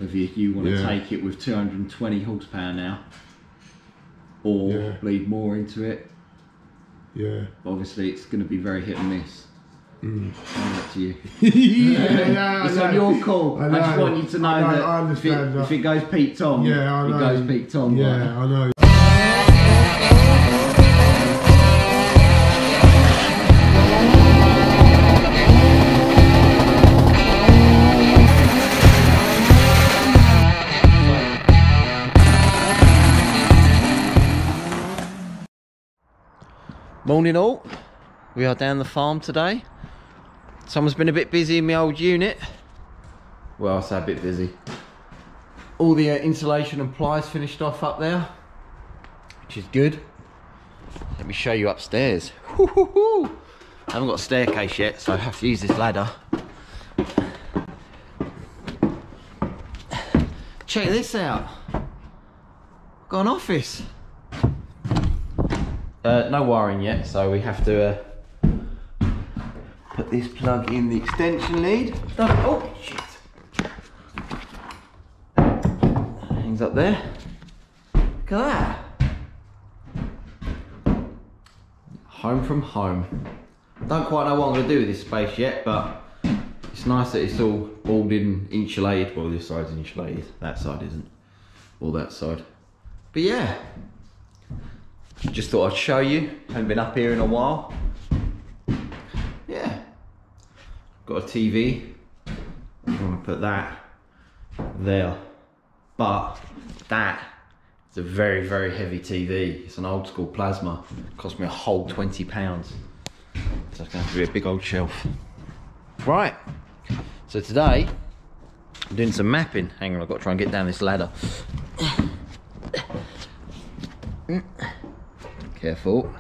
whether you want to take it with 220 horsepower now or bleed more into it. Yeah. Obviously, it's going to be very hit and miss. Up to you. It's on your call. I just want you to know that I understand if it goes Pete Tom, it goes Pete Tom. Yeah, right? I know. Morning all, we are down the farm today. Someone's been a bit busy in my old unit. Well, I say a bit busy. All the insulation and plies finished off up there, which is good. Let me show you upstairs. I haven't got a staircase yet, so I have to use this ladder. Check this out. Got an office. No wiring yet, so we have to put this plug in the extension lead. Oh shit! Hangs up there. Look at that. Home from home. Don't quite know what I'm going to do with this space yet, but it's nice that it's all walled in, insulated. Well, this side's insulated, that side isn't, or that side. But yeah. Just thought I'd show you. Haven't been up here in a while. Yeah. Got a TV. I'm gonna put that there. But that is a very, very heavy TV. It's an old school plasma. It cost me a whole £20. So it's gonna have to be a big old shelf. Right. So today, I'm doing some mapping. Hang on, I've got to try and get down this ladder. Careful.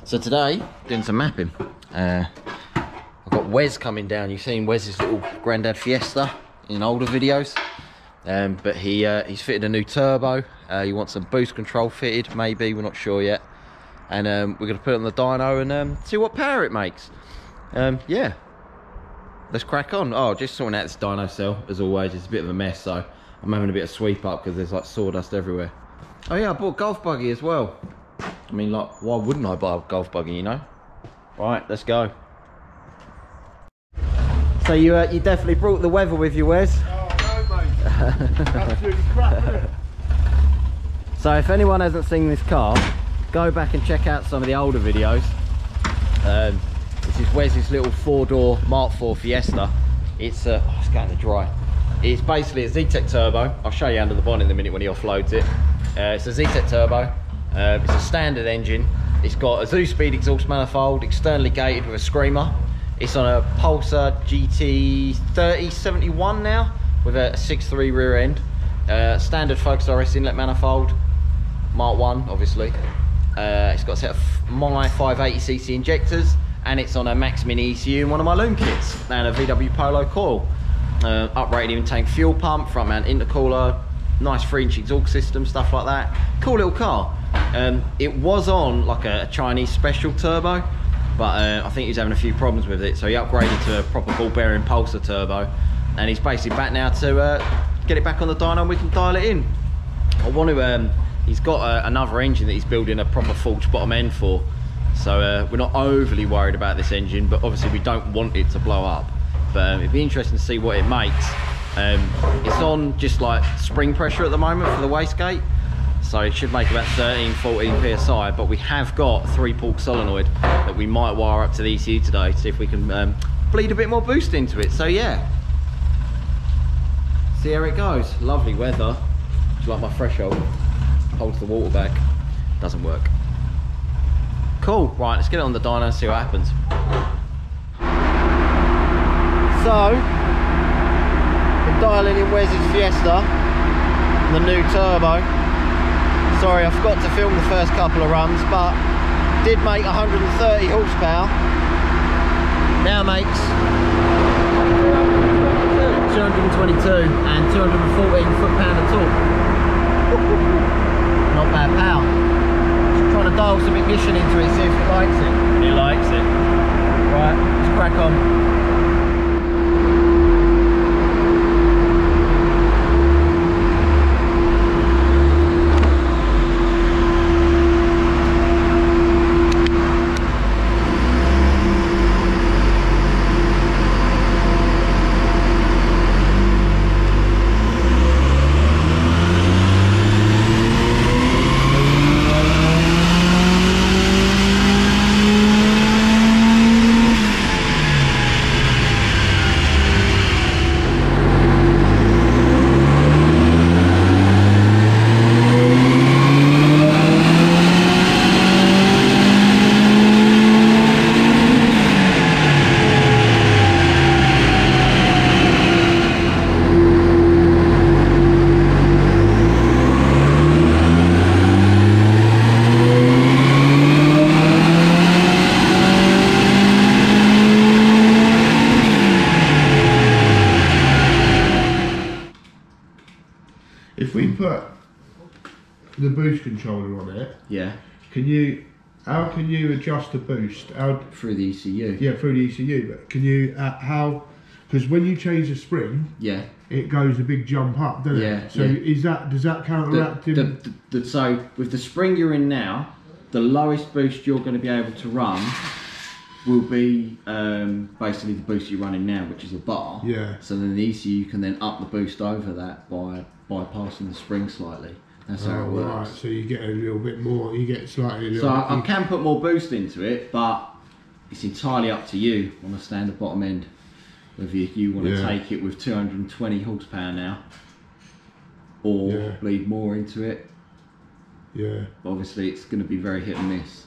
So today, doing some mapping. I've got Wes coming down. You've seen Wes's little Grandad Fiesta in older videos. But he's fitted a new turbo. He wants some boost control fitted, maybe, we're not sure yet. And we're going to put it on the dyno and see what power it makes. Yeah. Let's crack on. Oh, just sorting out this dyno cell, as always. It's a bit of a mess, so I'm having a bit of sweep up because there's like sawdust everywhere. Oh yeah, I bought a golf buggy as well. I mean, like, why wouldn't I buy a golf buggy, you know? Right, let's go. So you definitely brought the weather with you, Wes? Oh no, mate. Absolutely crap, isn't it? So if anyone hasn't seen this car, go back and check out some of the older videos. This is Wes's little 4-door Mark IV Fiesta. It's it's going to dry. It's basically a Zetec turbo. I'll show you under the bonnet in a minute when he offloads it. It's a Zetec turbo. It's a standard engine. It's got a Zoo-Speed exhaust manifold, externally gated with a screamer. It's on a Pulsar GT 3071 now, with a 6.3 rear end. Standard Focus RS inlet manifold, Mark 1 obviously. It's got a set of my 580cc injectors, and it's on a Max Mini ECU in one of my loom kits, and a VW Polo coil. Uprated in-tank fuel pump, front mount intercooler, nice 3-inch exhaust system, stuff like that. Cool little car. It was on like a Chinese special turbo, but I think he's having a few problems with it, so he upgraded to a proper ball bearing Pulsar turbo, and he's basically back now to get it back on the dyno and we can dial it in. I want to, he's got another engine that he's building a proper forged bottom end for, so we're not overly worried about this engine, but obviously we don't want it to blow up. But it'd be interesting to see what it makes. It's on just like spring pressure at the moment for the wastegate, so it should make about 13-14 psi, but we have got a 3-port solenoid that we might wire up to the ECU today to see if we can bleed a bit more boost into it. So yeah, see how it goes. Lovely weather. Just like my threshold holds the water back. Doesn't work. Cool. Right, let's get it on the dyno and see what happens. So, we're dialing in Wes's Fiesta, the new turbo. Sorry, I forgot to film the first couple of runs, but did make 130 horsepower. Now makes 222 and 214 foot-pound of torque. Not bad power. Just trying to dial some ignition into it, see if it likes it. It likes it. Right, let's crack on. if we put the boost controller on it, yeah, how can you adjust the boost? through the ECU. Yeah, through the ECU. But can you because when you change the spring, yeah, it goes a big jump up, doesn't it? So does that counteract so with the spring you're in now, the lowest boost you're going to be able to run will be basically the boost you're running now, which is a bar. Yeah. So then the ECU can then up the boost over that by bypassing the spring slightly. That's how it works. Right, so you get a little bit more, you get slightly... So I can put more boost into it, but it's entirely up to you on the standard bottom end, whether you want to take it with 220 horsepower now, or bleed more into it. Yeah. But obviously it's going to be very hit and miss.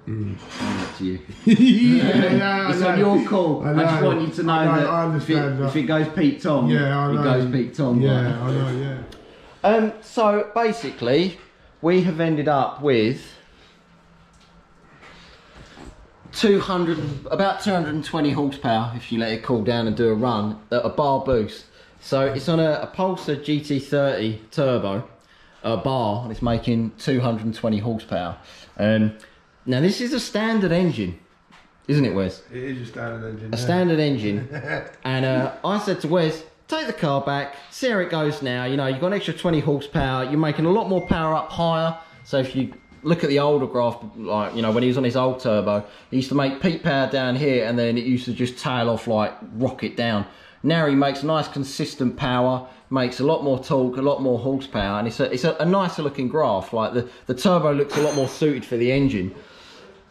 Up to you. It's on your call. I just want you to know that, I understand if it goes Pete Tom, it goes Pete Tom. Yeah, right? I know, yeah. So basically, we have ended up with about 220 horsepower if you let it cool down and do a run at a bar boost. So it's on a Pulsar GT30 turbo, a bar, and it's making 220 horsepower. Now this is a standard engine, isn't it, Wes? It is a standard engine. A standard engine. And I said to Wes, take the car back, see how it goes now. You know, you've got an extra 20 horsepower, you're making a lot more power up higher. So if you look at the older graph, like, you know, when he was on his old turbo, he used to make peak power down here and then it used to just tail off, like rocket down. Now he makes nice consistent power, makes a lot more torque, a lot more horsepower, and it's a nicer looking graph. Like the turbo looks a lot more suited for the engine.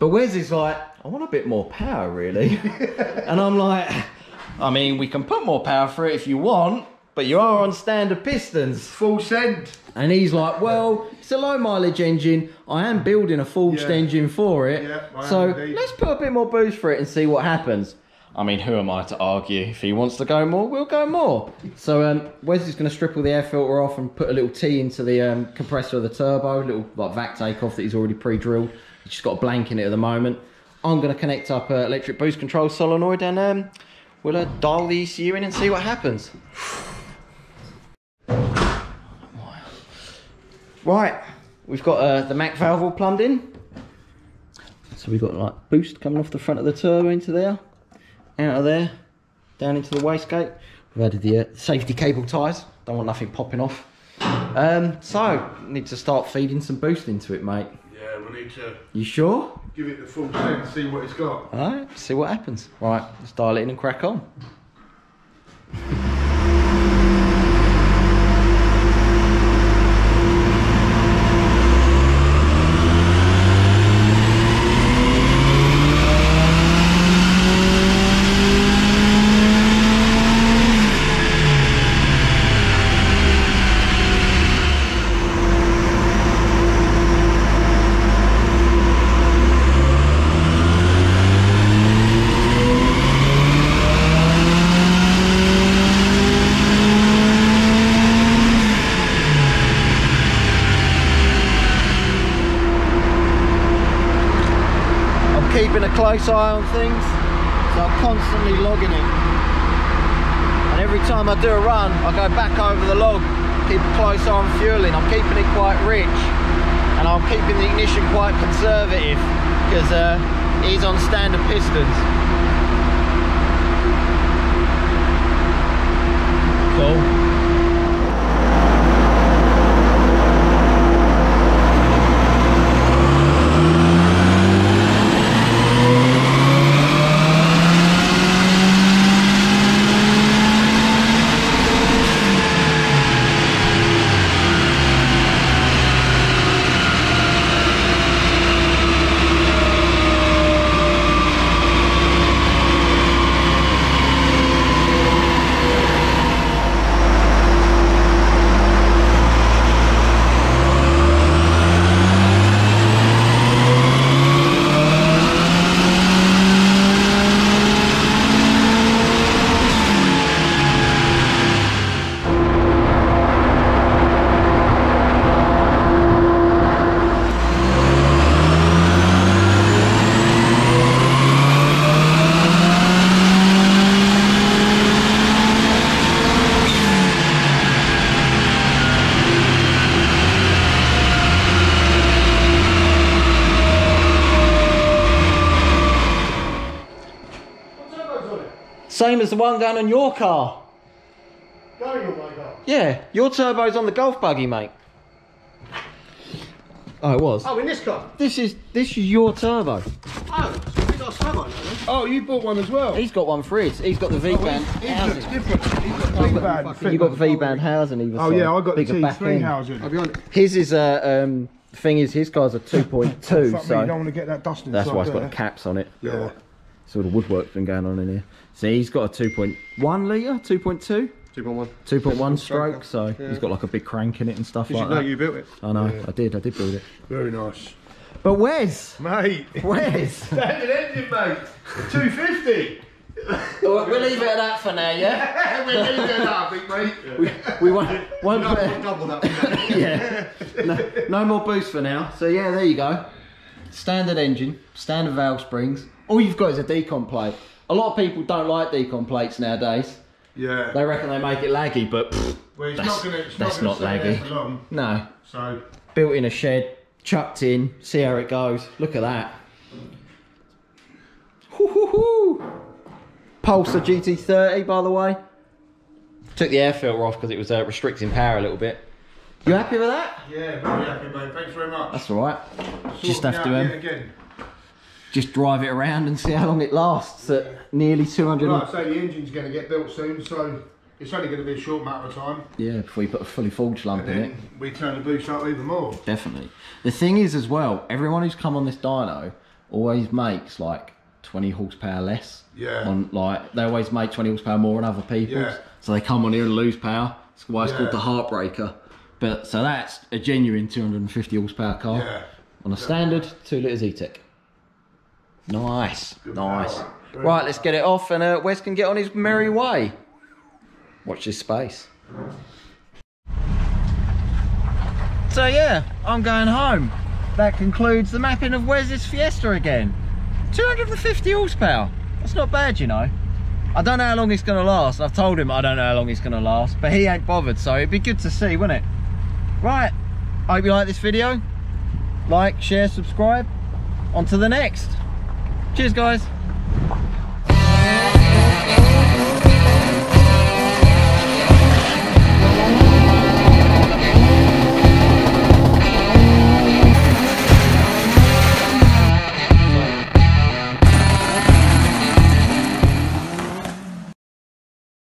But Wes is like, I want a bit more power, really. And I'm like, I mean, we can put more power for it if you want, but you are on standard pistons. Full send. And he's like, well, it's a low mileage engine. I am building a forged engine for it. Yeah, so let's put a bit more boost for it and see what happens. I mean, who am I to argue? If he wants to go more, we'll go more. So Wes is going to strip all the air filter off and put a little T into the compressor of the turbo, a little like vac takeoff that he's already pre-drilled. He's just got a blank in it at the moment. I'm going to connect up electric boost control solenoid and we'll dial the ECU in and see what happens. Right, we've got the Mac valve all plumbed in. So we've got like boost coming off the front of the turbo into there, out of there, down into the wastegate. We've added the safety cable ties. Don't want nothing popping off. So need to start feeding some boost into it, mate. Yeah, we need to. You sure? Give it the full send, see what it's got. Alright, see what happens. Right, let's dial it in and crack on. Keeping a close eye on things, so I'm constantly logging it, and every time I do a run I go back over the log, keep a close eye on fueling. I'm keeping it quite rich and I'm keeping the ignition quite conservative because it is on standard pistons. Cool. Same as the one going on your car. Going on my car? Yeah, your turbo's on the golf buggy, mate. Oh, it was. Oh, in this car? This is your turbo. Oh, so we got a turbo now, then? Oh, you bought one as well? He's got one for his. He's got the V-band housing. He's different. He's got V-band. You got the V-band housing either side. Oh yeah, I got the Bigger back T3 end. housing. I'll be honest. His is thing is his car's a 2.2, Fuck me, so you don't want to get that dust inside that's why it's got there. the caps on it. Yeah. So the woodwork's been going on in here. So he's got a 2.1 litre, 2.2? 2.1. 2.1 stroke, so he's got like a big crank in it and stuff like You know that. you built it. I know, Yeah. I did build it. Very nice. But Wes, Mate. Wes. Standard engine, mate. 250. We'll leave it at that for now, yeah? We're leaving it up, big mate. We won't put Double that. yeah. No more boost for now. So yeah, there you go. Standard engine, standard valve springs. All you've got is a decomp plate. A lot of people don't like decomp plates nowadays. Yeah. They reckon they make it laggy, but pff, Well, it's that's, not gonna, it's that's not, not gonna stay laggy. there for long. No. So Built in a shed, chucked in, see how it goes. Look at that. Hoo-hoo-hoo. Pulsar GT30, by the way. Took the air filter off because it was restricting power a little bit. You happy with that? yeah, very happy, mate. Thanks very much. That's all right. Just Sorting have out to yet again. just drive it around and see how long it lasts at nearly 200. Like I say, the engine's going to get built soon, so it's only going to be a short matter of time. Yeah, before you put a fully forged lump And in then it. we turn the boost up even more. Definitely. The thing is as well, everyone who's come on this dyno always makes like 20 horsepower less. Yeah. On like they always make 20 horsepower more than other people's. Yeah. So they come on here and lose power. That's why it's Yeah. called the heartbreaker. But so that's a genuine 250 horsepower car. Yeah. On a standard 2 litre Zetec. Nice. Good Nice. power. Very Right, good let's get it off and Wes can get on his merry way. Watch this space. So yeah, I'm going home. That concludes the mapping of Wes's Fiesta again. 250 horsepower. That's not bad, you know. I don't know how long it's going to last. I've told him I don't know how long it's going to last, but he ain't bothered, so it'd be good to see, wouldn't it? Right, I hope you like this video. Like, share, subscribe. On to the next. Cheers, guys.